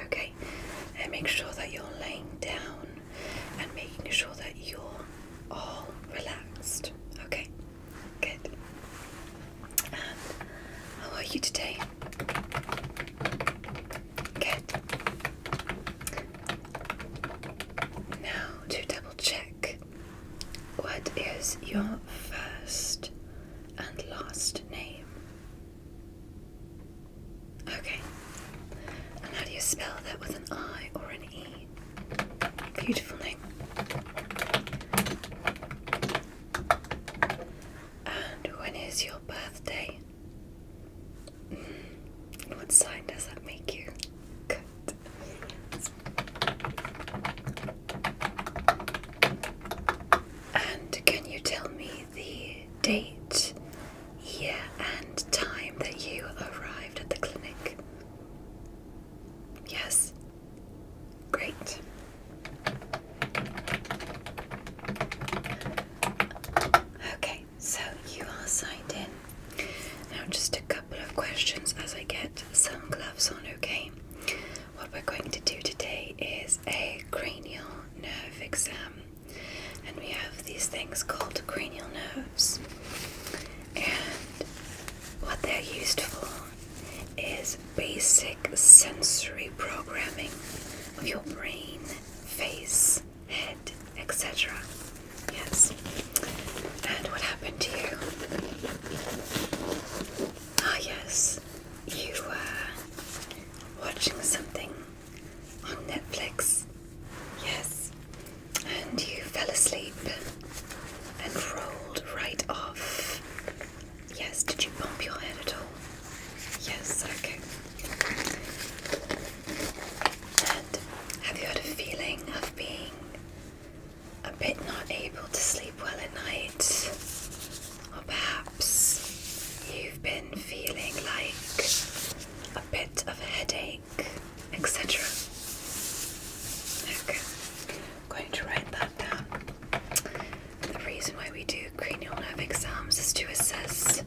okay? And make sure that you're laying down and making sure that you're all relaxed, okay? Good. And how are you today? Good. Now to double check, what is your first and last name? Okay. And how do you spell that, with an I or an E? Beautiful name. And when is your birthday? What sign does that make you? Good. And can you tell me the date, year, and time that you arrived at the clinic? Yes? Great. Okay, so you are signed in. Now just a couple of questions as I get some gloves on, okay? What we're going to do today is a cranial nerve exam. And we have these things called cranial nerves. And what they're used for is basic sensory programming of your brain, face, head, etc. Yes. And what happened to you? Ah, yes. You were watching something on Netflix. Yes. And you fell asleep and rolled right off. Yes. Did you bump your head at all? Yes. Okay. And have you had a feeling of being a bit not able to sleep well at night? Or perhaps you've been feeling like a bit of a headache, etc. Okay, I'm going to write that down. The reason why we do cranial nerve exams is to assess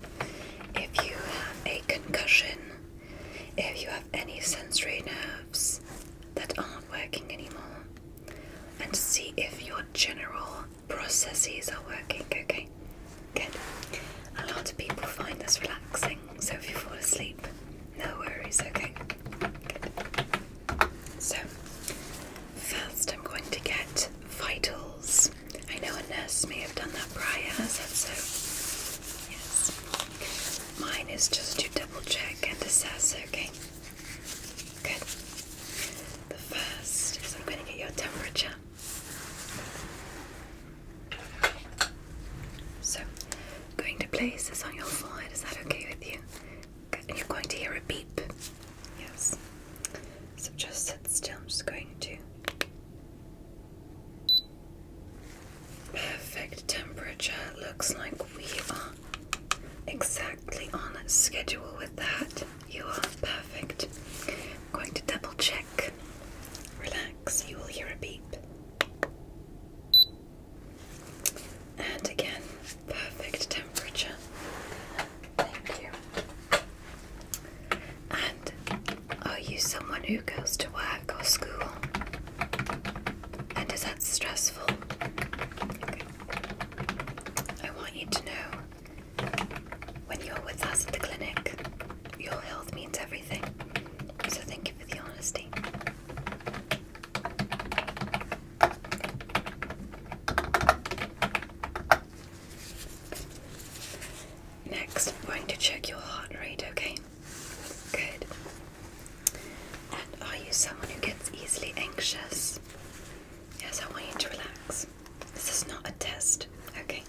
if you have a concussion, if you have any sensory nerves that aren't working anymore, and to see if your general processes are working, okay? Good. A lot of people find this relaxing, so if you fall asleep, no worries, okay? Good. So, first I'm going to get vitals. I know a nurse may have done that prior, is that so? Yes. Mine is just to double check and assess, okay? Good. The first is I'm going to get your temperature. So, I'm going to place this on your forehead. Is that okay with you? Good. And you're going to hear a beep. Yes. So just sit still. I'm just going to. Perfect temperature. Looks like we are exactly on schedule with that. You are perfect. I'm going to double check. Relax. You will hear a beep. And again, perfect temperature. Thank you. And are you someone who goes to work or school? And is that stressful? Okay. I want you to know, when you're with us at the clinic, your health means everything. So thank you for the honesty. Next, I'm going to check your heart rate, okay? Good. And are you someone who gets easily anxious? Yes, I want you to relax. This is not a test, okay?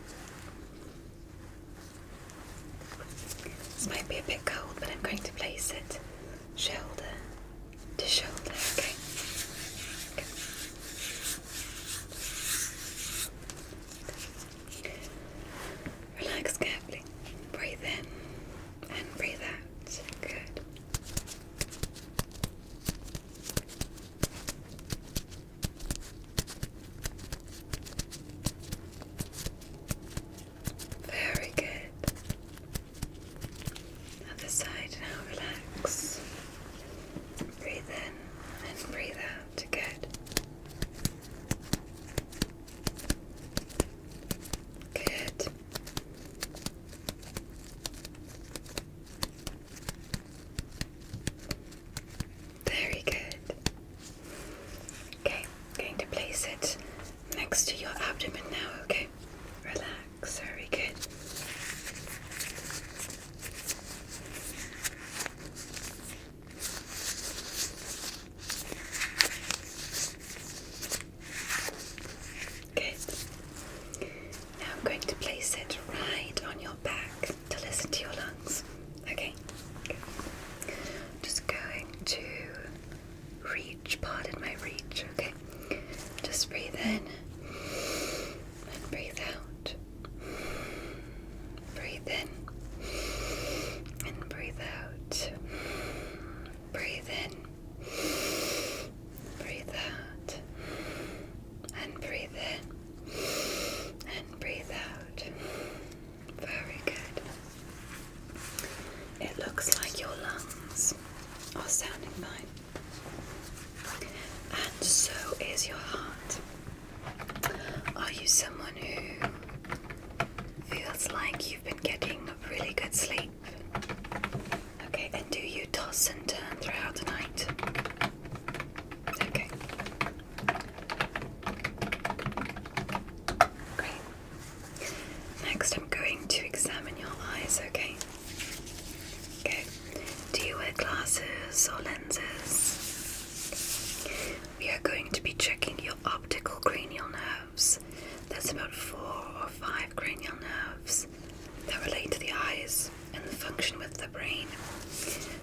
This might be a bit cold, but I'm going to place it shoulder to shoulder, okay? Good. Relax carefully. Breathe in and breathe out. Good. Very good. Other side now, relax. reach. Pardon my reach, okay? Just breathe in and breathe out. Breathe in and breathe out. Breathe in, breathe out, and breathe in and breathe out. Very good. It looks like your lungs are sounding fine. And so is your heart. Are you someone who feels like you've been getting really good sleep? Okay, and do you toss and turn throughout the night? Okay. Great. Next, I'm going to examine your eyes, okay? Good. Do you wear glasses or lenses? We are going to be checking your optical cranial nerves. There's about 4 or 5 cranial nerves that relate to the eyes and the function with the brain.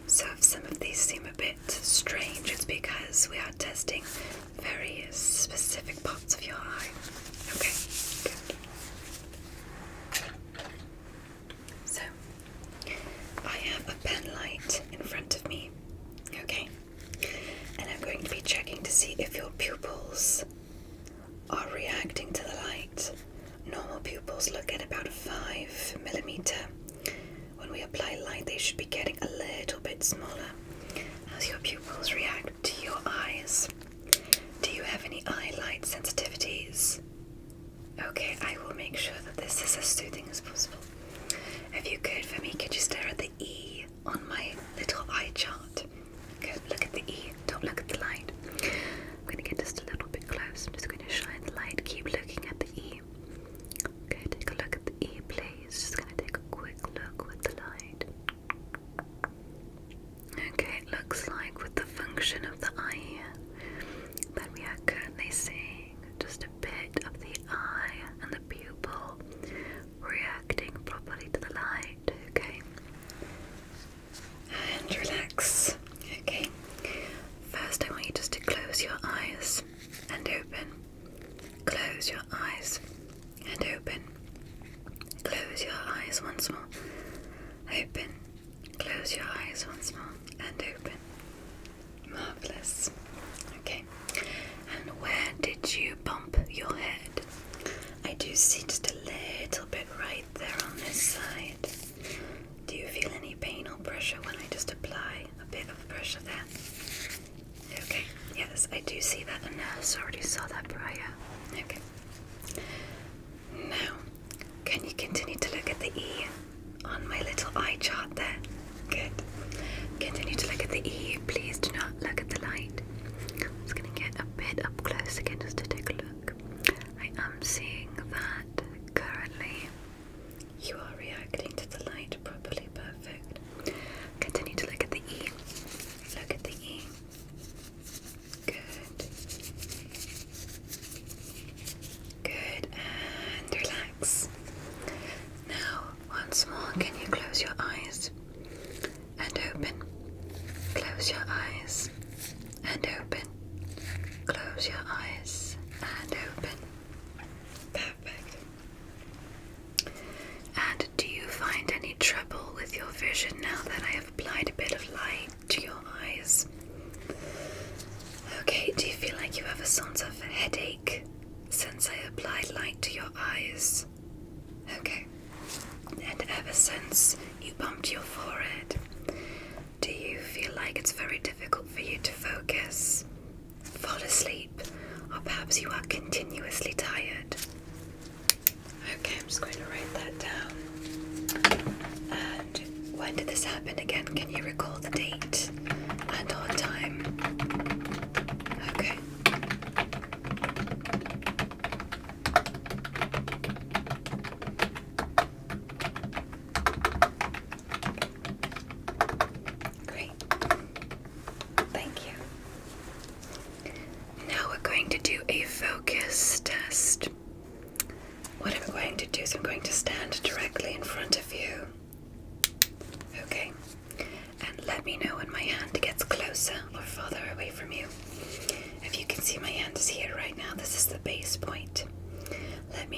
So if some of these seem a bit strange, it's because we are testing very specific parts of your eye. Okay, good. So, I have a pen light in front of me, okay? And I'm going to be checking to see if your pupils are reacting to the light. Normal pupils look at about 5mm. When we apply light, they should be getting a little bit smaller as your pupils react to your eyes. Do you have any eye light sensitivities? Okay, I will make sure that this is as soothing as possible. If you could, for me, could you stare at the E on my little eye chart? Good, look at the E, don't look at the light. I'm going to get just a little bit close. I'm just going to shine the light, keep looking at the E. Okay, take a look at the E, please. Just going to take a quick look with the light. Okay, it looks like with the function of the eye that we are currently seeing just a bit of the eye and the pupil reacting properly to the light, okay? And relax, okay? First I want you just to close your eyes and open. Close your eyes and open. Close your eyes once more. Open. Close your eyes once more and open. Marvelous. Okay. And where did you bump your head? I do see just a little bit right there on this side. Do you feel any pain or pressure when I just apply a bit of pressure there? Okay. Yes, I do see that. A nurse already saw that prior. Okay. Now, can you continue to look at the E on my little eye chart there? Good. Continue to look at the E. Please do not look at the light. I'm just going to get a bit up close again just to take a look. I am seeing that currently you are reacting to the light properly. Perfect. Continue to look at the E. Look at the E. Good. Good. And relax. Now, once more, can you close your eyes and open? Close your eyes and open. Close your eyes and open. Perfect. And do you find any trouble with your vision now that I have applied a bit of light to your eyes? Okay, do you feel like you have a sort of headache since I applied light to your eyes? Okay. And ever since you bumped your forehead, do you feel like it's very difficult for you to focus, fall asleep, or perhaps you are continuously tired? Okay, I'm just going to write that down. And when did this happen again? Can you recall the date and or time? Okay. Great. Thank you. Now we're going to do a focus test. What I'm going to do is I'm going to stand directly in front of you. Okay. And let me know when my hand gets closer or farther away from you.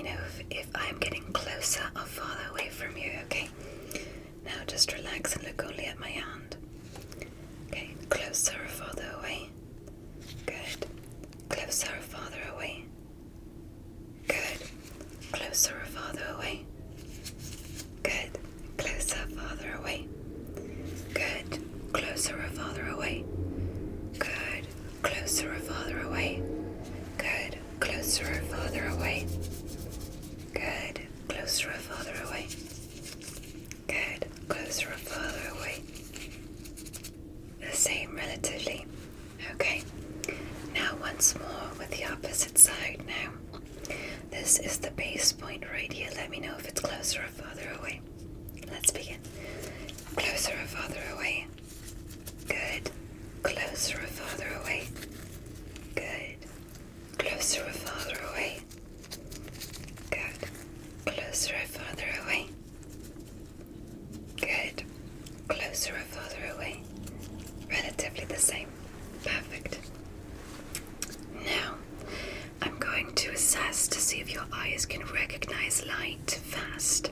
me know if I'm getting closer or farther away from you, okay? Now just relax and look only at my hand. Okay, closer or farther away? Good. Closer or farther away? Good. Closer or farther away? Good. Closer, farther away? Good. Closer or farther away? Good. Closer or farther away? Good. Closer or farther away? Good. Closer or farther away? Good. Closer or farther away? The same relatively. Okay. Now once more with the opposite side now. This is the base point right here. Let me know if it's closer or farther away. Let's begin. Closer or farther away? Good. Closer or farther away? Good. Closer or farther away? Good. Closer or farther away? Good. Closer or farther away? Relatively the same. Perfect. Now, I'm going to assess to see if your eyes can recognize light fast.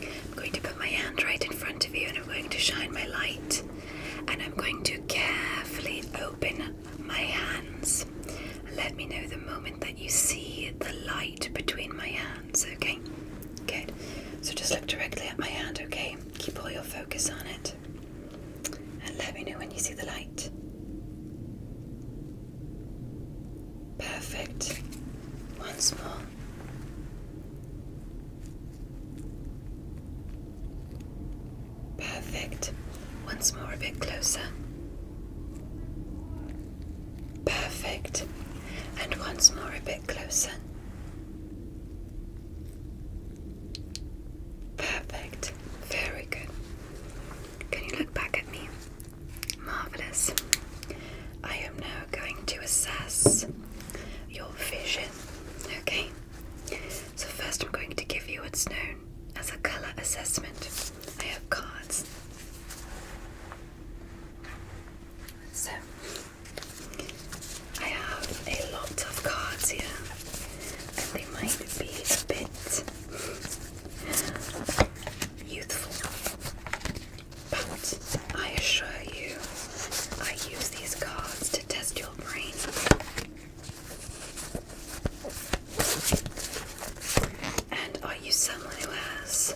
I'm going to put my hand right in front of you and I'm going to shine my light. And I'm going to carefully open my hands. Let me know the moment that you see the light between my hands, okay? Good. So just look directly at my hand, okay? Keep all your focus on it. And let me know when you see the light. Perfect. Once more. Perfect. Once more, a bit closer. Perfect. And once more, a bit closer. Perfect. Very good. Can you look back at me? Marvelous. I am now going to assess your vision. Okay? So first I'm going to give you what's known as a color assessment. I have cards. So, I have a lot of cards here, and they might be a bit youthful, but I assure you, I use these cards to test your brain. And are you someone who has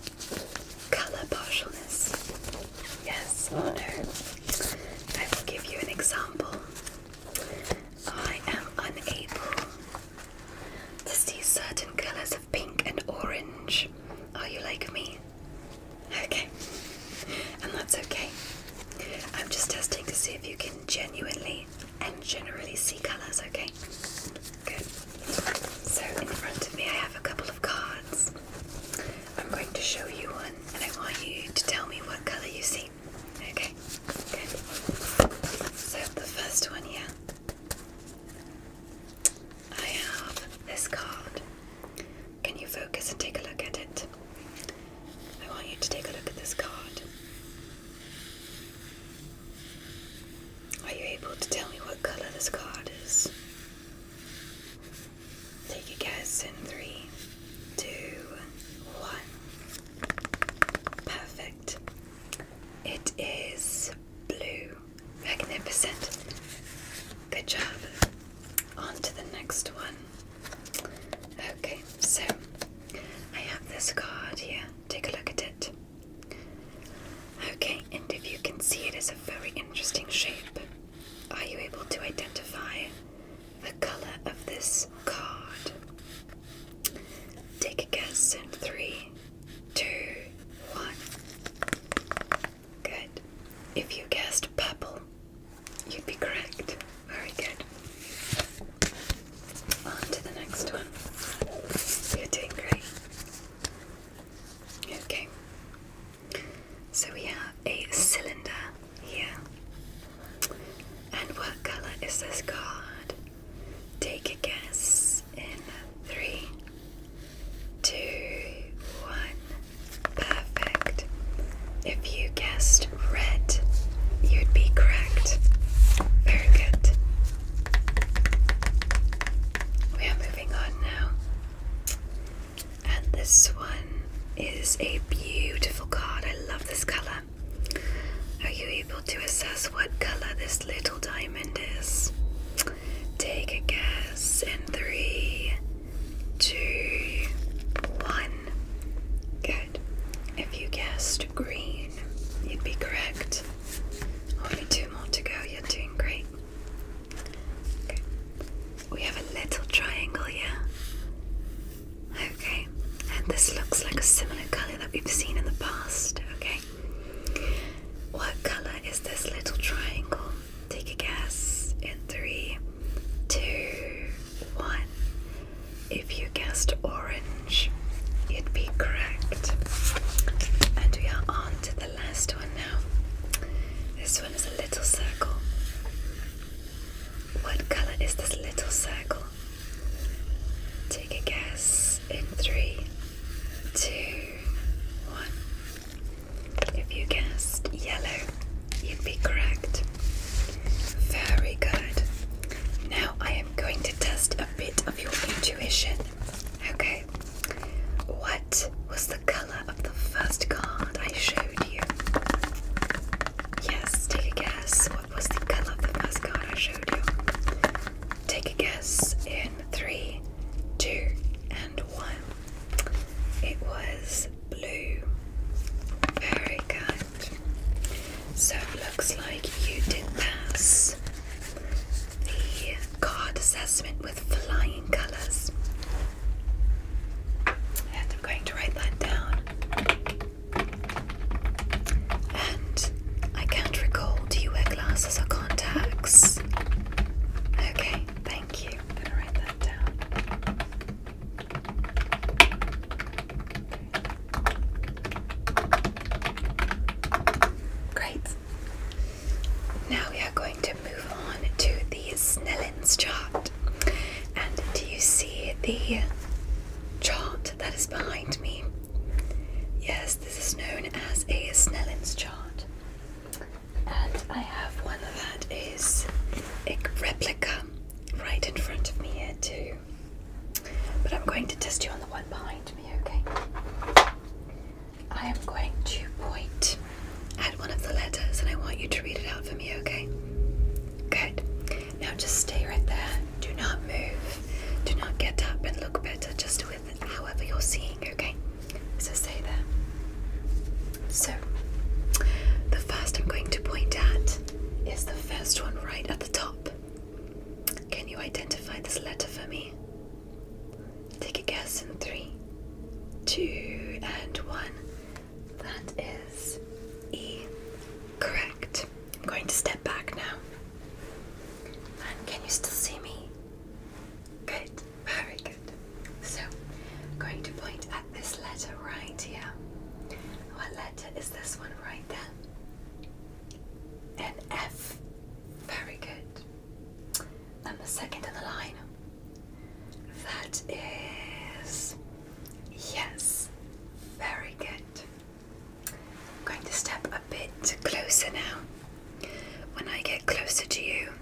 color partialness? Yes or no? I will give you an example. I am unable to see certain colors of pink and orange. Are you like me? Okay. And that's okay. I'm just testing to see if you can genuinely and generally see colors, okay? Good. So in front of me I have a couple of cards. I'm going to show you one and I want you to tell me what color you see. Okay? Good. So the first one here. I have this card. Can you focus and take a look at it? I want you to take a look at this card. Are you able to tell me what color this card is? Take a guess in 3, 2, 1. Perfect. It is blue. Magnificent. Good job. On to the next one. Okay, so I have this card here. Take a look at it. Okay, and if you can see, it is a very interesting shape. Are you able to identify the color of this card? Take a guess in 3, 2, 1. Good. If you guessed purple, you'd be correct. Very good. On to the next one. You're doing great. Okay. So we have a cylinder here. And what color is this card? is a beautiful card. I love this color. Are you able to assess what color this little diamond is? Take a guess in 3, 2, 1. Good. If you guessed green, you'd be correct. Only 2 more to go. You're doing great. Okay. We have a little triangle here. Okay. And this looks like a similar color that we've seen in the past. Okay. What color is this little triangle? Take a guess in 3, 2, 1. If you guessed orange, you'd be correct. And we are on to the last one now. This one is a little circle. What color is this little circle? Take a guess in 3, 2, 1. If you guessed yellow, you'd be correct. Very good. Now I am going to test a bit of your intuition. Okay. What was the color of the first card I showed you? Yes, take a guess. What was the color of the first card I showed you? Take a guess in 3, 2, and 1. It was blue. Very good. So it looks like you did pass the card assessment with flying colors. And I'm going to write that down. And I can't recall, do you wear glasses or contacts? Okay, thank you. I'm going to write that down. Great. Now we are going to move on to the Snellin's chart. And do you see the chart that is behind me? Yes, this is known as a Snellin's chart. And I have one that is a replica right in front of me here too. But I'm going to test you on the one behind me, okay? I am going to point at one of the letters and I want you to read it out for me, okay? Good. Now just stay right there. Do not move. Do not get up and look better, just with however you're seeing, okay? So stay there. So, the first I'm going to point at is the first one right at the top. Can you identify this letter for me? Take a guess in 3, 2, and 1. That is E. Correct. I'm going to step back now. And can you still see me? Good. Very good. So, I'm going to point at this letter right here. What letter is this one right there? An F. Very good. And the second in the line. That is... Yes. Very good. I'm going to step a bit closer now. When I get closer to you,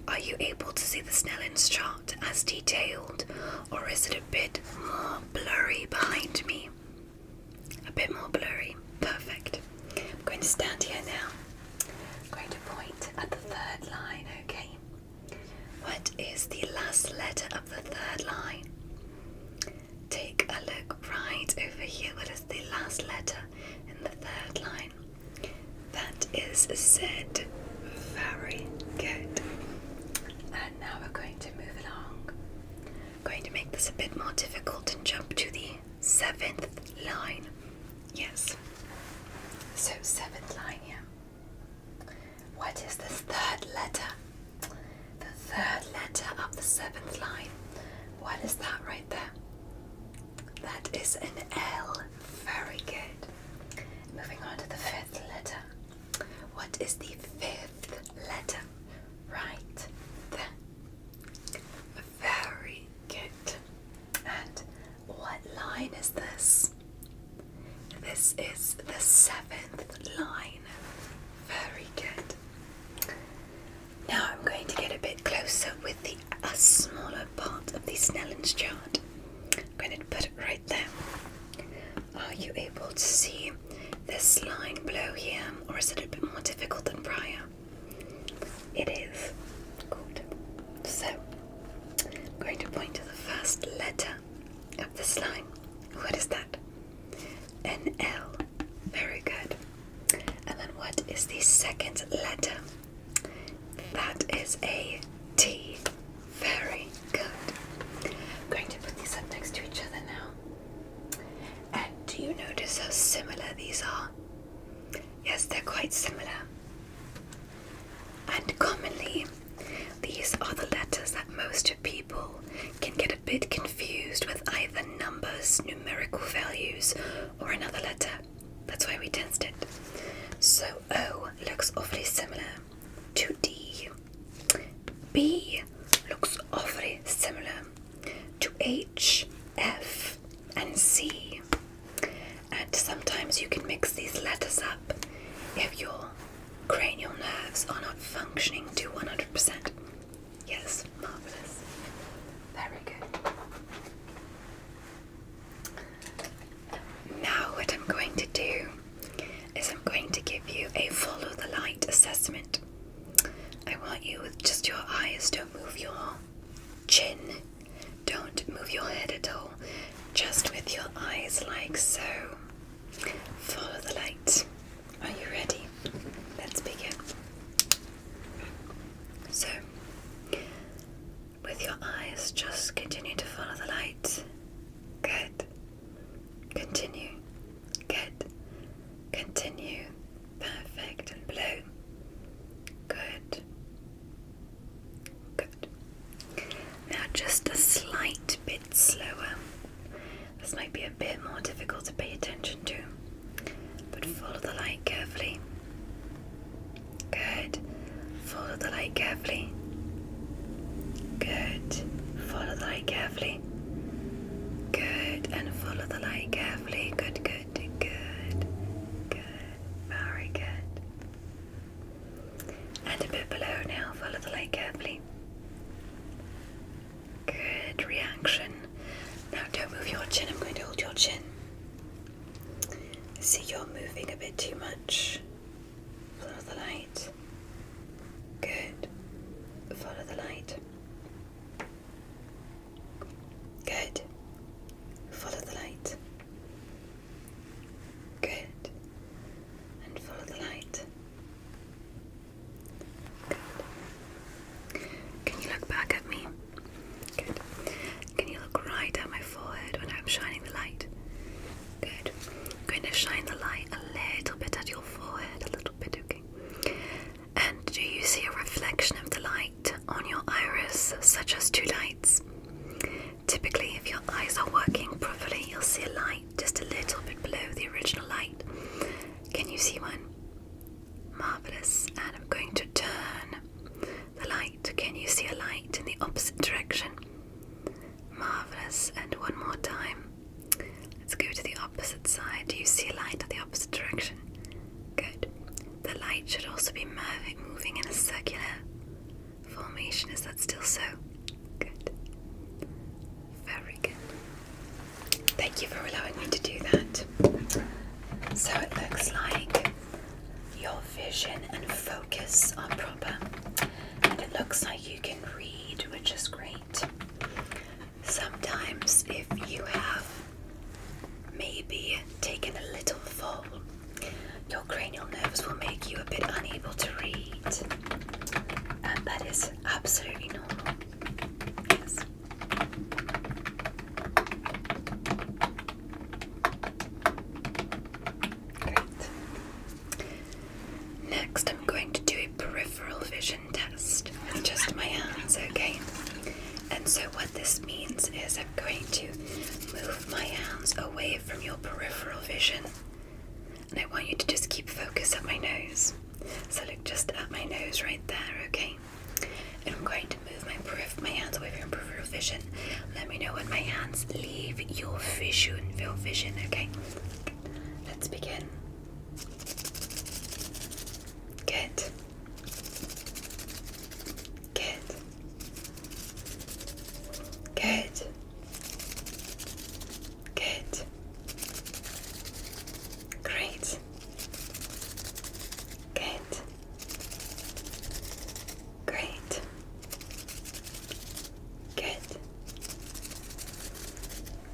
are you able to see the Snellin's chart as detailed, or is it a bit more blurry behind me? A bit more blurry. Perfect. I'm going to stand here now. I'm going to point at the third line, okay? What is the last letter of the third line? Take a look right over here. What is the last letter in the third line? That is Z. Very good. And now we're going to move along. I'm going to make this a bit more difficult and jump to the 7th line. Yes. So 7th line here. What is this third letter? The third letter of the 7th line. What is that right there? That is an L. Very good. Moving on to the 5th letter. What is the 5th letter? Right there. Very good. And what line is this? This is the 7th line. Very good. Now I'm going to get a bit closer with a smaller part of the Snellin's chart. I'm going to put it right there. Are you able bit confused with either numbers, numerical values, or another letter. That's why we tensed it. So O looks awfully similar to D. B looks awfully similar to H, F, and C. And sometimes you can mix these letters up if your cranial nerves are not functioning to 100%. Yes, marvelous. Very good. Now what I'm going to do is I'm going to give you a follow the light assessment. I want you with just your eyes, don't move your chin, don't move your head at all, just with your eyes like so. Follow the light. Are you ready? Let's begin. So, with your eyes, just continue to follow the light. Good. Continue. Good. Continue. Perfect. And below. Good. Good. Now just a slight bit slower. This might be a bit more difficult to pay attention to, but follow the light carefully. Good. Follow the light carefully. Good. Follow the light carefully. Good. And follow the light carefully. Good, good, good. Good. Very good. And a bit below now. Follow the light carefully. Good reaction. Now don't move your chin. I'm going to hold your chin. See, you're moving a bit too much. Follow the light. Good. Follow the light. Good. Follow the light. Good. And follow the light. Good. Can you look back at me? Good. Can you look right at my forehead when I'm shining the light? Good. I'm going to shine the light a little bit at your forehead, a little bit, okay? And do you see a reflection of the light on your iris, such as two lights? Typically, if your eyes are working properly, you'll see a light just a little bit below the original light. Can you see one? Marvelous. And I'm going to turn the light. Can you see a light in the opposite direction? Marvelous. And one more time. Let's go to the opposite side. Do you see a light in the opposite direction? Good. The light should also be moving in a circular formation. Is that still so? Good. Very good. Thank you for allowing me to do that. So it looks like your vision and focus are proper. And it looks like you can read, which is great. Sometimes if you have maybe taken a little fall, your cranial nerves will make you a bit unable to read. And that is absolutely normal. Yes. Great. Next, I'm going to do a peripheral vision test with just my hands, okay? And so what this means is I'm going to move my hands away from your peripheral vision. And I want you to just keep focus at my nose. So look just at my nose right there, okay? And I'm going to move my hands away from your peripheral vision. Let me know when my hands leave your vision, okay? Let's begin. Good. Good. Good. Good. Great. Good. Great. Good.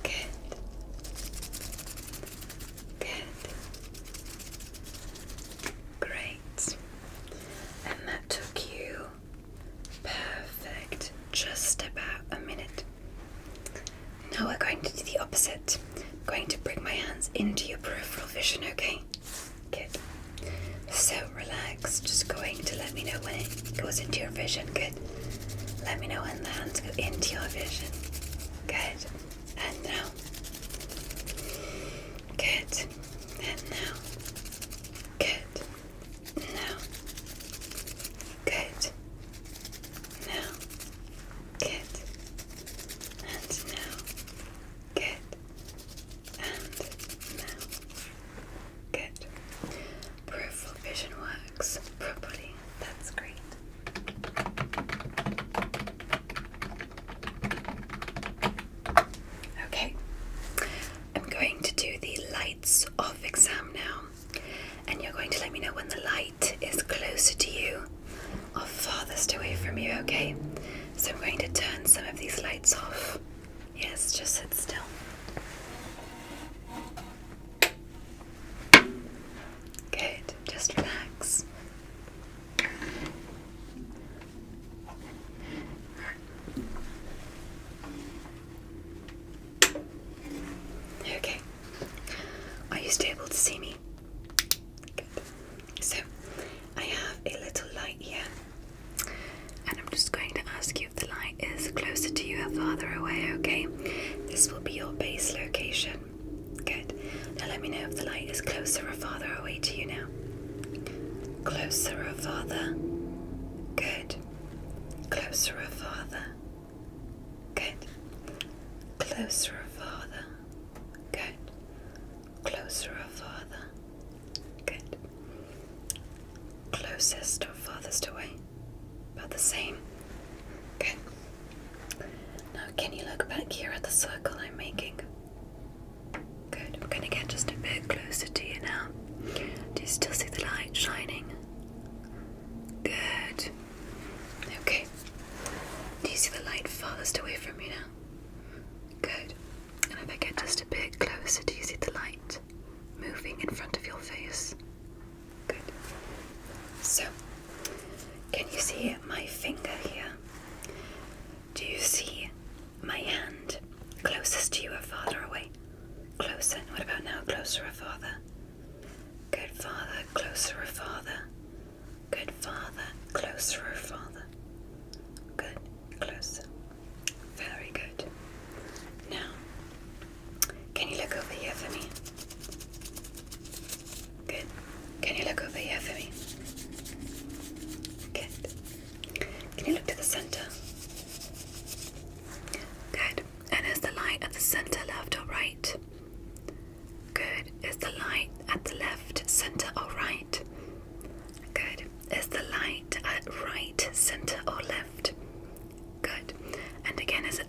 Good. Good. Great. And that took you perfect, just about a minute. Now we're going to do the opposite. I'm going to bring my hands into your peripheral vision, okay? Good. So relax, just going to let me know when it goes into your vision. Good. Let me know when the hands go into your vision. Good. And now. Good. And now. Good. Now. Good. Now. Good. And now. Good. And now. Good. Peripheral vision works properly. That's great. Okay, I'm going to do the lights off exam now, and you're going to let me know when the light is closer to you or farthest away from you, okay? So I'm going to turn some of these lights off. Yes, just sit still. Good, just relax. Okay, are you still able to see me? Good. So, I have a little light here, and I'm just going to ask you if the light is closer to you or farther away, okay? This will be your base location. Good. Now let me know if the light is closer or farther away to you now. Closer or farther? Good. Closer or farther? Good. Closer or farther? Good. Closer or farther? Good. Closest or farthest away? About the same. Good. Now can you look back here at the circle I'm making? Good. I'm going to get just a bit closer to you now. Do you still see the light shining? Good. Okay. Do you see the light farthest away from you now? Good. And if I get just a bit closer, do you see the light moving in front of your face? Good. So, can you see my finger here? Do you see my hand closest to you or farther away? Closer. What about now? Closer or farther? Good. Farther. Closer or farther? Good. Farther. Closer or farther? Good. Closer. Very good. Now, can you look over here for me? Good. Can you look over here for me? Good. Can you look to the center? Good. And is the light at the center left or right? Good. Is the light at the left, center or right? Good. Is the light at right, center or left? Good. And again, is the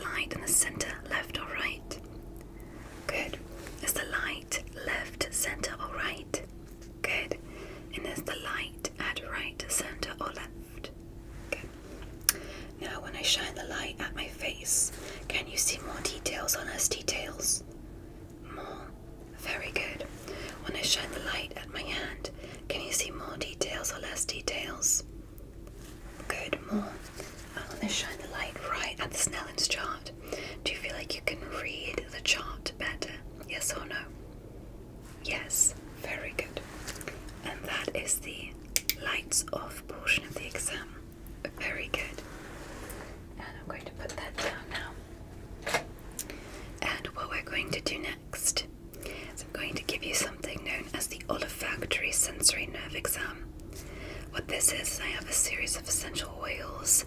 light in the center left or right? Good. Is the light left, center or right? Good. And is the light at right, center or left? Good. Now when I shine the light at my face, can you see more details or less details? More. Very good. When I shine the light at my hand, can you see more details or less details? Good. More. And when I shine the light right at the Snellen's chart, do you feel like you can read the chart better? Yes or no? Yes. Very good. And that is the lights off portion of the exam. Very good. And I'm going to put that down now. And what we're going to do next is I'm going to give you something known as the olfactory sensory nerve exam. What this is I have a series of essential oils,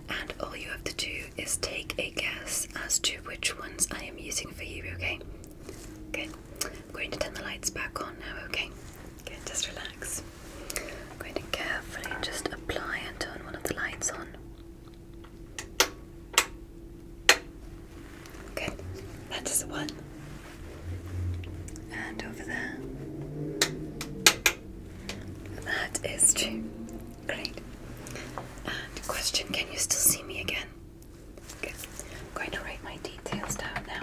and all you have to do is take a guess as to which ones I am using for you, okay? Good. I'm going to turn the lights back on now, okay? Good, just relax. I'm going to carefully just apply and turn one of the lights on. Good. That is one. And over there. That is two. Great. And question, can you still see me again? Good. I'm going to write my details down now.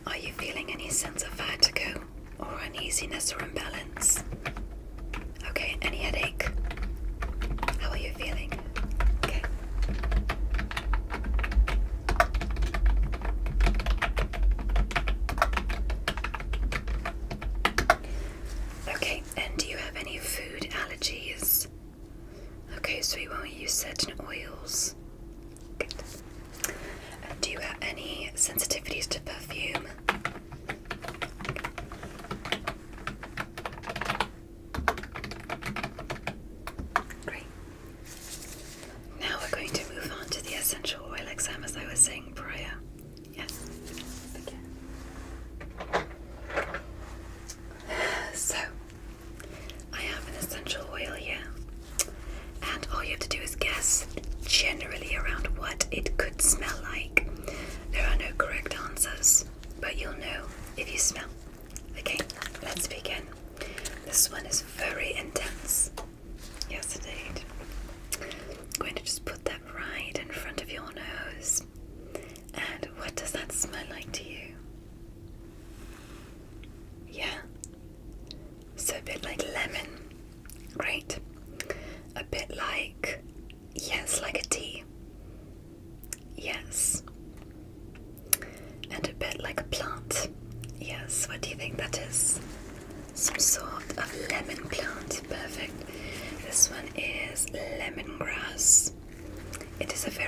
Are you feeling any sense of vertigo or uneasiness or imbalance? Okay, any headache? How are you feeling? Okay. Okay, and do you have any food allergies?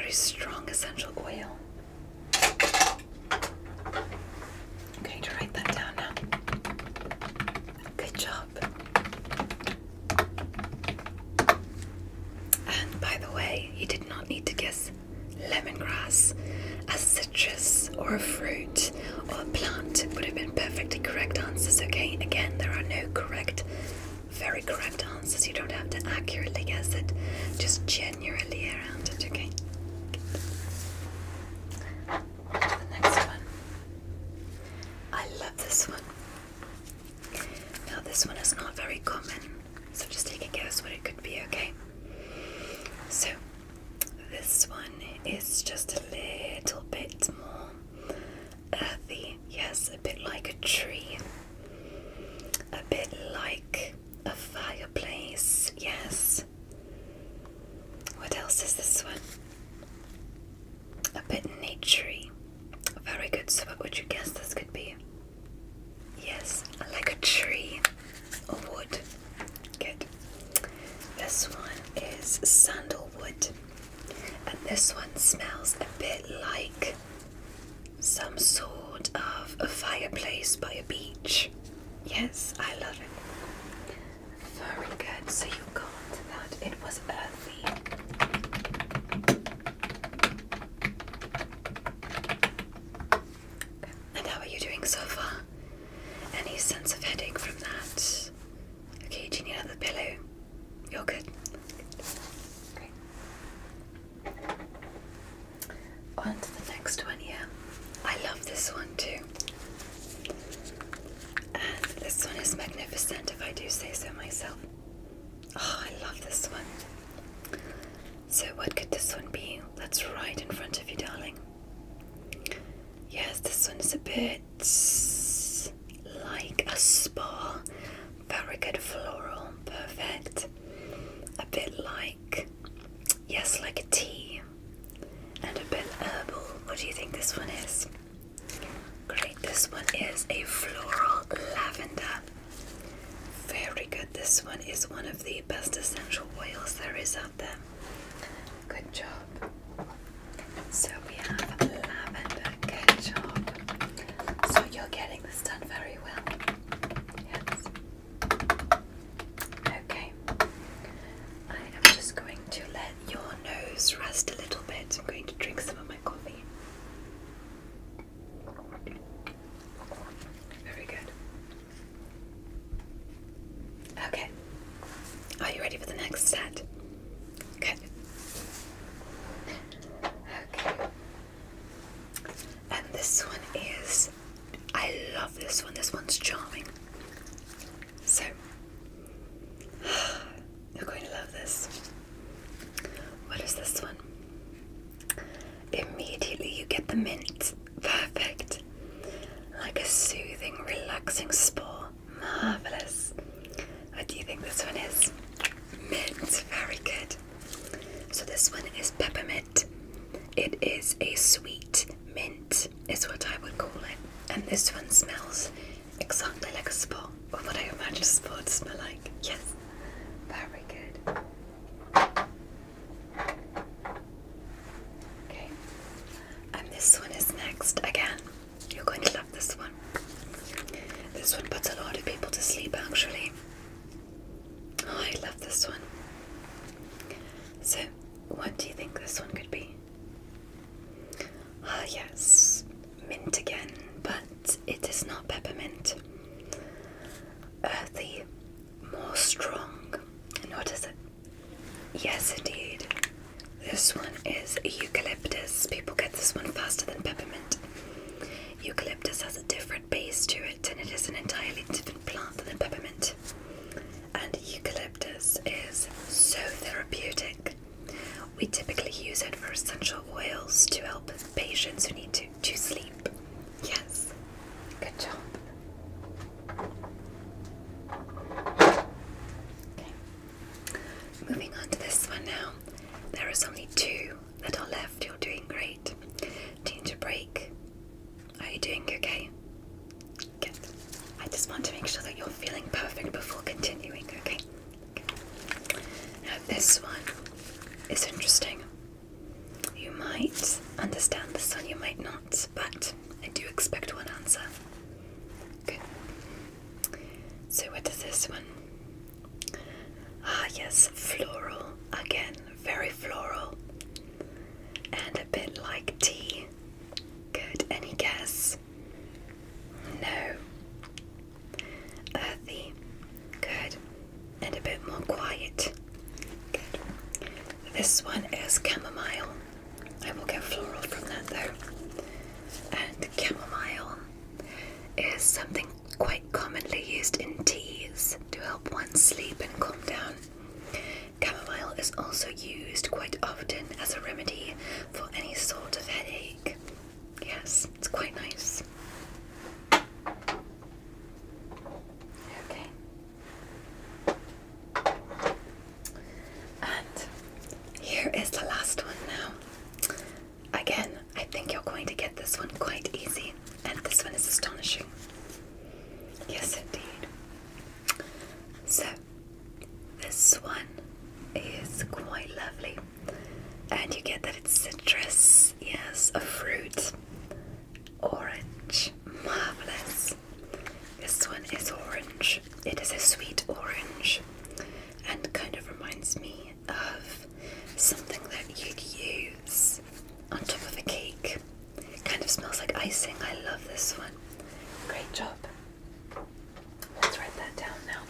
very strong essential oil. I'm going to write that down now. Good job. And by the way, you did not need to guess lemongrass, a citrus or a fruit or a plant would have been perfectly correct answers, okay? Again, there are no very correct answers. You don't have to accurately guess it, just generally around it, okay? The next one. I love this one. Now this one is not very common, so just take a guess what it could be, okay? So, this one is just a little bit more earthy. Yes, a bit like a tree. A bit like a fireplace. Yes. What else is this one? A bit naturey. Very good. So what would you guess this could be? Yes, like a tree or wood. Good. This one is sandalwood. And this one smells a bit like some sort of a fireplace by a beach. Yes, I love it. Very good. So you got that. It was earthy. And how are you doing so far? Any sense of headache from that? Okay, do you need another pillow? You're good. Great. On to the next one here. I love this one too. And this one is magnificent, if I do say so myself. Oh, I love this one. So what could this one be? That's right in front of you, darling. Yes, this one is a bit like a spa. Very good floral. Perfect. A bit like, yes, like a tea. And a bit herbal. What do you think this one is? Great, this one is a floral lavender. Very good. This one is one of the best essential oils there is out there. Good job. So we have lavender. Good job. So you're getting this done very well. Yes. Okay. I am just going to let your nose rest a little bit. I'm going to drink some of my coffee. Very good. Okay. Are you ready for the next set? Good. Okay. And this one is, I love this one. This one's charming. So, you're going to love this. What is this one? Immediately you get the mint. Perfect. Like a soothing, relaxing spa. Marvelous. What do you think this one is? Mint. Very good. So this one is peppermint. It is a sweet mint, is what I would call it. And this one smells exactly like a spa, or what I imagine a spa to smell like. Yes. Very good. Okay. And this one is next. Again, you're going to love this one. This one puts a lot of people to sleep, actually. Oh, I love this one. So, what do you think this one could might understand this one, you might not, but I do expect one answer. Good. So what is this one? Ah yes, floral. Again, very floral. And a bit like tea. Good. Any guess? No. Earthy. Good. And a bit more quiet. Good. This one is chamomile. I will get floral from that though. And chamomile is something quite commonly used in teas to help one sleep and calm down. Chamomile is also used quite often as a remedy for any sort of headache. Yes, it's quite nice. Okay. And here is the last one now. Again, I think you're going to get this one quite easy, and this one is astonishing. Yes, indeed. So, this one is quite lovely, and you get that it's citrus, yes, a fruit, orange, marvelous. This one is orange. It is a sweet orange, and kind of reminds me of something that you'd use on top of a cake. It kind of smells like icing. I love this one. Great job. Let's write that down now.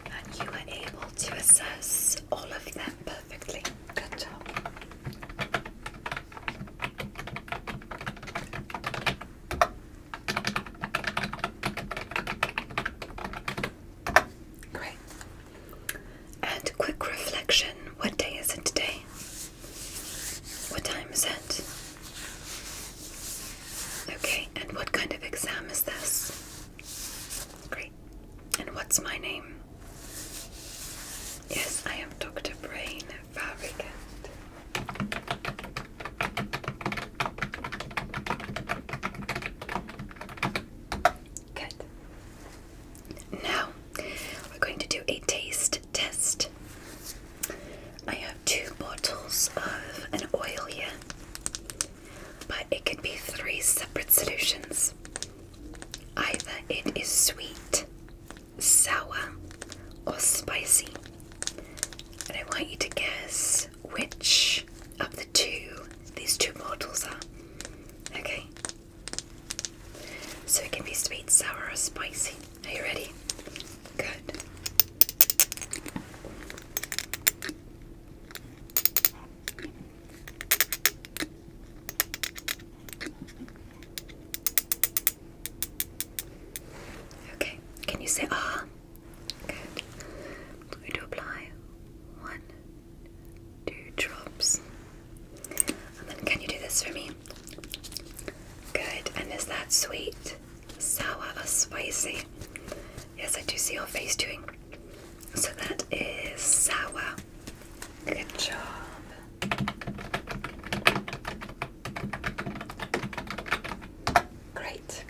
And you were able to assess all of them perfectly. Good job. Great. And quick reflection. What day is it today? What time is it? Okay, and what kind of exam is this? Great. And what's my name? Yes, I am Dr. Brain. Very good. Good. Now, we're going to do a taste test. I have 2 bottles of an oil here, but it could be 3 separate solutions. Either it is sweet, sour, or spicy. And I want you to guess which of the 2 these 2 bottles are. Okay? So it can be sweet, sour, or spicy. Are you ready? Good. Okay, can you say ah? Good. I'm going to apply 1, 2 drops. And then can you do this for me? Good. And is that sweet, sour, or spicy? Yes, I do see your face doing. So that is sour. Good job. Great.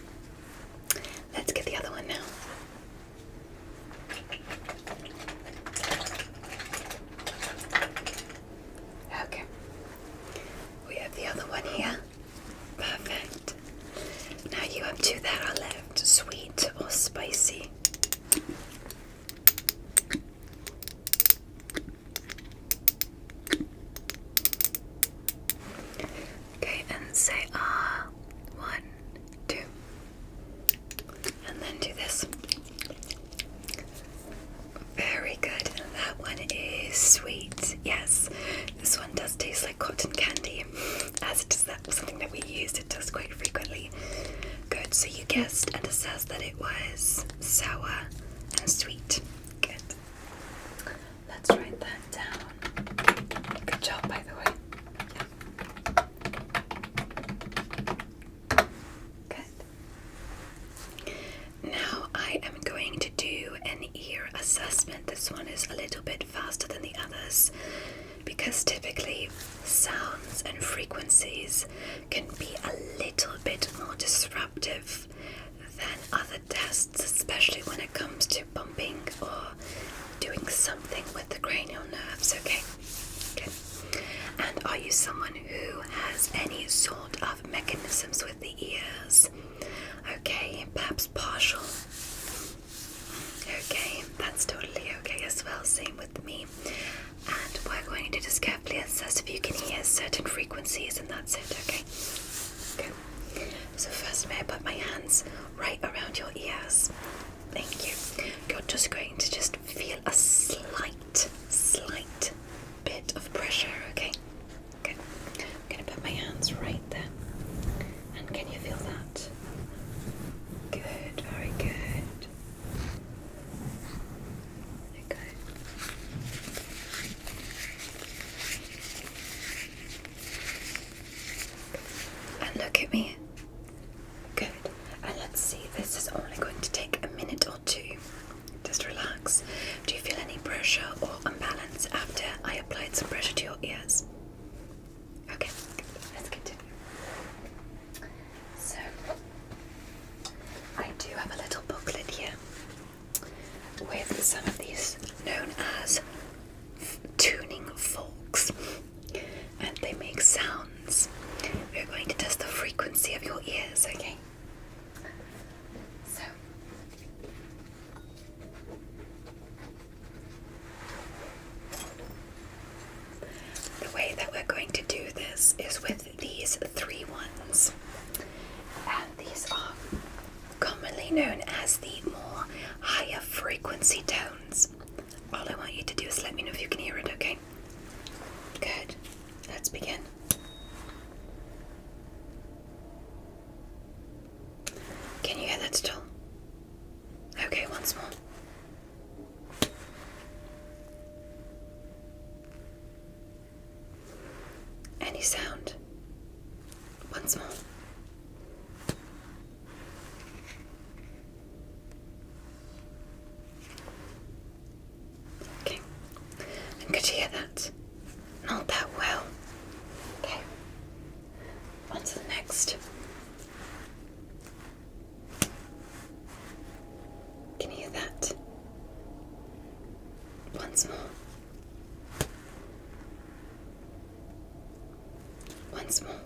Let's get the other one now. Okay. We have the other one here. Perfect. Now you have 2 that are left, sweet or spicy. Okay, and say ah. 1, 2. And then do this. Very good. And that one is sweet. Yes, this one does taste like cotton candy, as it is something that we used. It does quite frequently. Good. So you guessed and assessed that it was sour and sweet. Good. Let's write that down. Good job, by the way. Good. Now I am going to do an ear assessment. This one is a little bit faster than the others because typically sounds and frequencies can be a little bit more disruptive than other tests, especially when it comes to bumping or doing something with the cranial nerves. Okay. Good. And are you someone who has sort of mechanisms with the ears. Okay, perhaps partial. Okay, that's totally okay as well, same with me. And we're going to just carefully assess if you can hear certain frequencies, and that's it, okay? Good. So first, may I put my hands right around your ears? Thank you. You're just going to just feel a slight bit of pressure, okay? Good. I'm going to put my hands right there. And can you feel that? Good, very good. Okay. And look at me. Good. And let's see, this is only going to take a minute or two. Just relax. Do you feel any pressure or imbalance after I applied some pressure to your ears? Okay, good. Let's continue. So, I do have a little booklet here with some of these known as tuning forks, and they make sounds. We're going to test the frequency of your ears, okay? So, the way that we're going to do this is with these 3 ones, and these are commonly known as the more higher frequency tones. All I want you to do is let me know if you can hear it, okay? Good. Let's begin. Can you hear that still? Okay, once more. Any sound? Once more. Okay. And could you hear that? Not that well. Okay. On to the next. Can you hear that? Once more. Once more.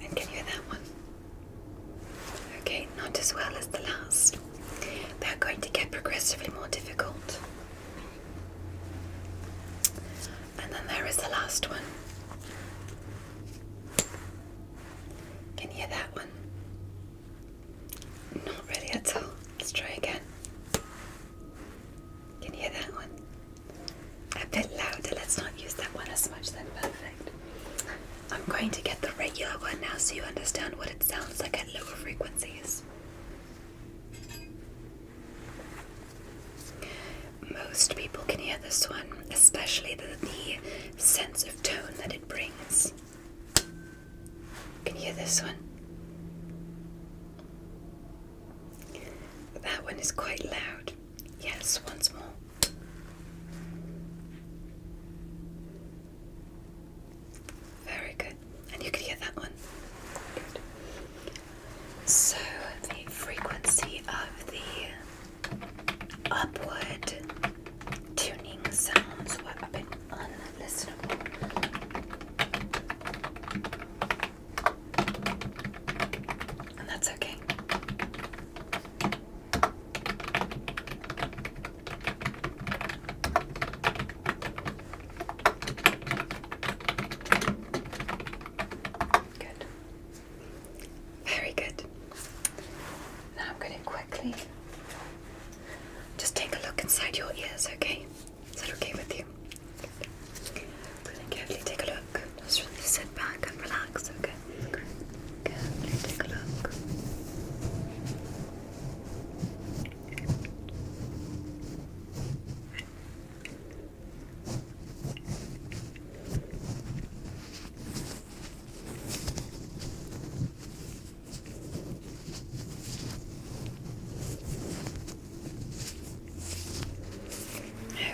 And can you hear that one? Okay, not as well as the last. They're going to get progressively more difficult. And then there is the last one. Can you hear that one? Not really at all. Let's try again. Can you hear that one? A bit louder. Let's not use that one as much then. Perfect. I'm going to get the regular one now so you understand what it sounds like at lower frequencies. Most people can hear this one, especially the sense of tone that it brings. Can you hear this one? That one is quite loud. Yes, once more. Very good. And you can hear that one. Good. So, the frequency of the upward tuning sounds were a bit unlistenable. And that's okay. Good. Very good. Now I'm going to quickly just take a look inside your ears, okay? Is that okay with you? Good. Really carefully take a look. Just really sit back and relax, okay? Carefully take a look.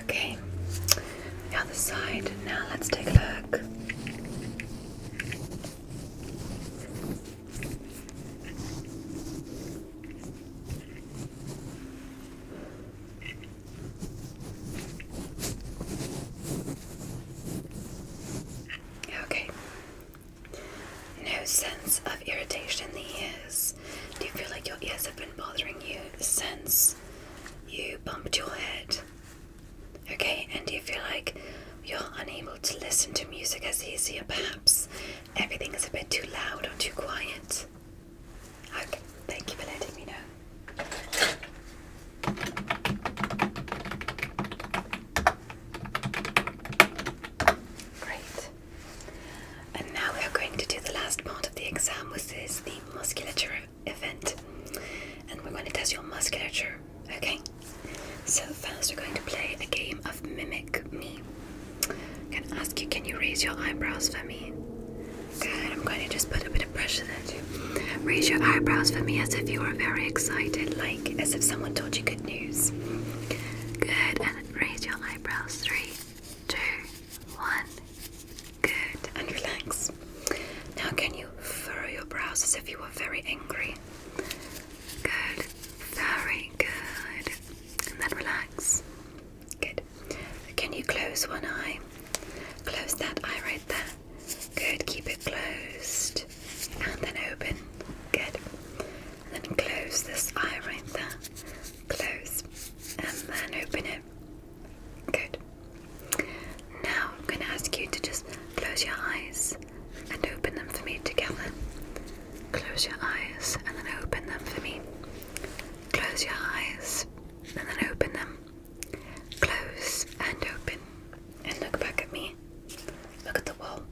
Okay, the other side. Now let's take a look. ears have been bothering you since you bumped your head? Okay, and do you feel like you're unable to listen to music as easy, or perhaps everything is a bit too loud or too quiet? Okay, thank you for letting me know. Great. And now we are going to do the last part of the exam, which is the musculature event. And we're going to test your musculature, okay? So first we're going to play a game of Mimic Me. I'm going to ask you, can you raise your eyebrows for me? Good, I'm going to just put a bit of pressure there too. Raise your eyebrows for me as if you were very excited, like as if someone told you good news. Good, and raise your eyebrows. 3, 2, 1. Good, and relax. Now can you furrow your brows as if you were very angry? Good, very good. And then relax. Good. Can you close one eye? Close that eye right there. Good, keep it closed. And then open. Good. And then close this eye right there. Close. And then open it. Good. Now I'm going to ask you to just close your eyes and open them for me together. Close your eyes and then open them for me. Close your eyes and then open them. Close and open. And look back at me. Look at the wall.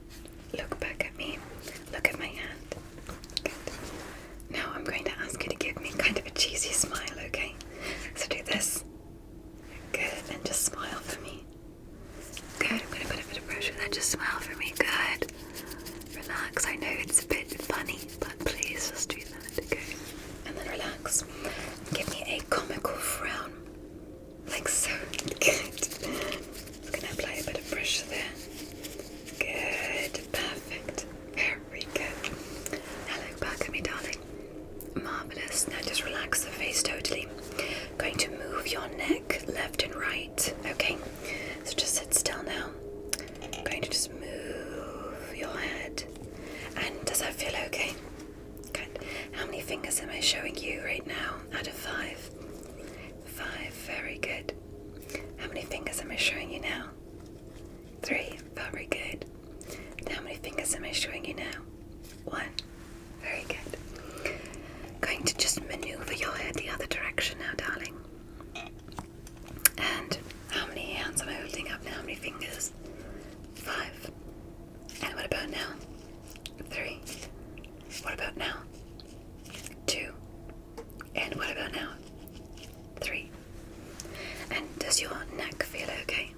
Look back at me. Look at my hand. Good. Now I'm going to ask you to give me kind of a cheesy smile, okay? So do this. Good. And just smile for me. Good. I'm going to put a bit of pressure there. Just smile for me. Good. Relax. I know it's a bit funny, but please just do that. Good. And then relax. Give me a comical frown. Like so. Good. I'm going to apply a bit of pressure there. Good. Perfect. Very good. Now look back at me, darling. Marvelous. Now just relax the face totally. Going to move your neck left and right. Okay? So just sit still now. Going to just move your head. And does that feel okay? Good. How many fingers am I showing you right now out of 5? 5. Very good. How many fingers am I showing you now? 3. Very good. How many fingers am I showing you now? 1. Very good. Going to just maneuver your head the other direction now, darling. And how many hands am I holding up now? How many fingers? 5. And what about now? 3. What about now? 2. And what about now? 3. And does your neck feel okay?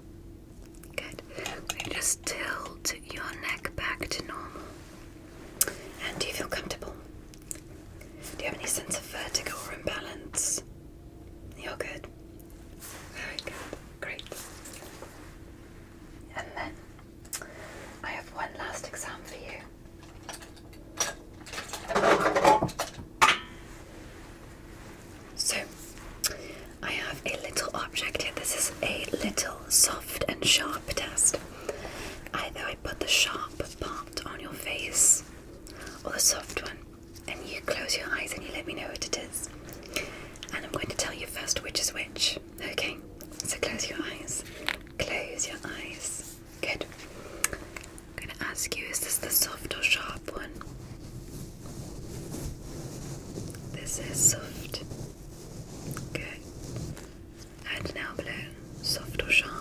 Good. You just tilt your neck back to normal. And do you feel comfortable? Do you have any sense of vertigo or imbalance? You're good. Very good. Great. And then I have one last exam for you. So, I have a little object here. This is a little soft and sharp test. Either I put the sharp part on your face or the soft one, and you close your eyes and you let me know what it is. And I'm going to tell you first which is which. Okay? So close your eyes. Close your eyes. Good. I'm going to ask you, is this the soft or sharp one? This is soft. Good. And now below. Soft or sharp?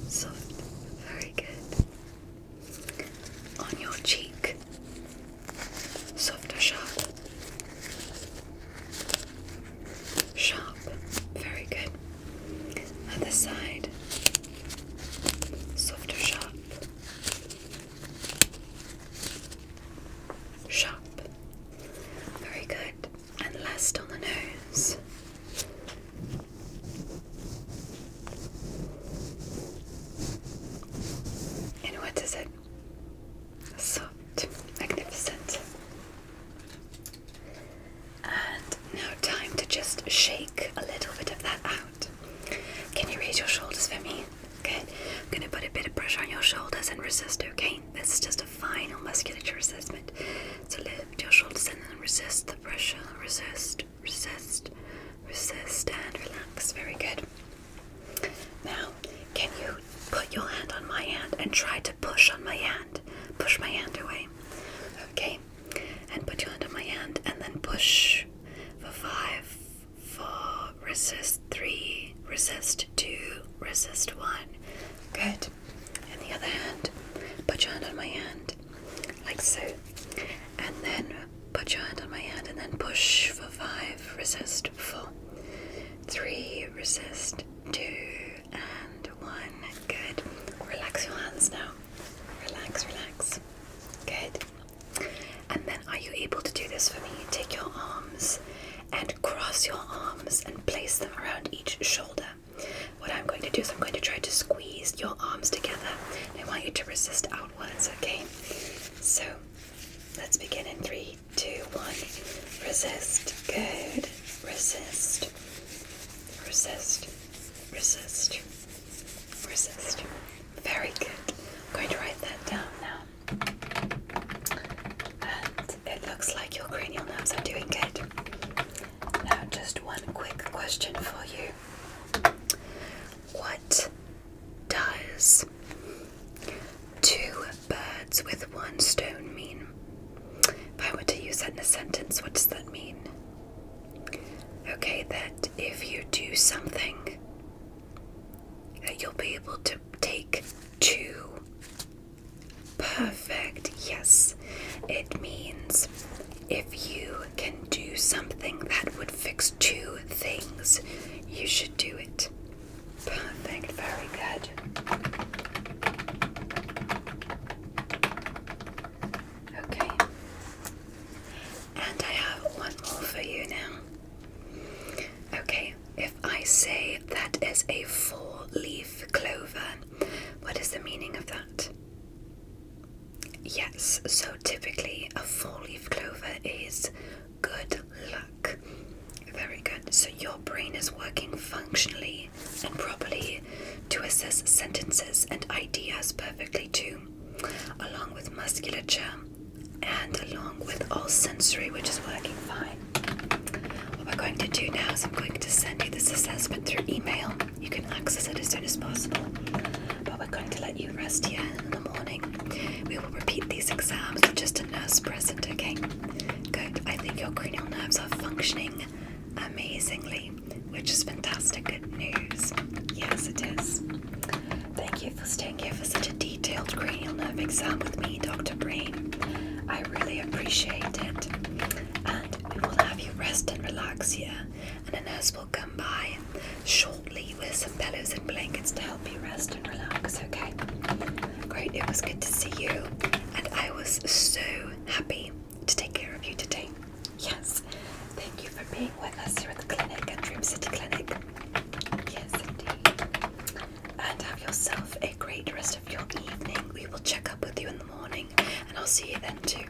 Soft. Very good. On your cheek. Soft or sharp? Sharp. Very good. Other side. Soft or sharp? Sharp. Very good. And last on the nose. And what is it? Soft. Magnificent. And now time to just shake a little bit of that out. Can you raise your shoulders for me? Good. I'm going to put a bit of pressure on your shoulders and resist, okay? This is just a final musculature assessment. So lift your shoulders and then resist the pressure. Resist resist, resist, resist, and relax. Very good. Now, can you put your hand on my hand and try to push on my hand? Push my hand away. Okay. And put your hand on my hand and then push for 5, 4, resist 3, resist 2, resist 1. Good. And the other hand, put your hand on my hand, like so. And then put your hand on my hand and then push for 5, resist 4, 3, resist 2, and 1. Good. Relax your hands now. Relax, relax. Good. And then are you able to do this for me? Take your arms and cross your arms and place them around each shoulder. What I'm going to do is I'm going to try to squeeze your arms together. And I want you to resist outwards, okay? So let's begin in 3, 2, 1. Resist. Good. Resist. Resist. Resist. Resist. Very good. I'm going to write that down now. And it looks like your cranial nerves are doing good. Now, just one quick question for you. What does 2 birds with 1 stone mean? If I were to use that in a sentence, what does that mean? Okay, that if you do something, that you'll be able to take 2. Perfect, yes. It means if you can do something that would fix 2 things, you should do it. Perfect, very good. Okay. And I have one more for you now. Okay, if I say that is a 4-leaf clover, what is the meaning of that? Yes, so typically a 4-leaf clover is good luck. Very good. So your brain is working functionally and properly to assess sentences and ideas perfectly too, along with musculature and along with all sensory, which is working fine. What we're going to do now is I'm going to send you this assessment through email. You can access it as soon as possible. But we're going to let you rest here in the morning. We will repeat these exams with just a nurse present, okay? Good. I think your cranial nerves are functioning amazingly, which is fantastic good news. Yes, it is. Thank you for staying here for such a detailed cranial nerve exam with me, Dr. Brain. I really appreciate it. And we will have you rest and relax here, and a nurse will come by shortly with some pillows and blankets to help you rest and relax, okay? Great, it was good to see you, and I was so happy to take care of you today. Yes, thank you for being with us here at the clinic, at Dream City Clinic. Yes, indeed. And have yourself a great rest of your evening. We will check up with you in the morning, and I'll see you then too.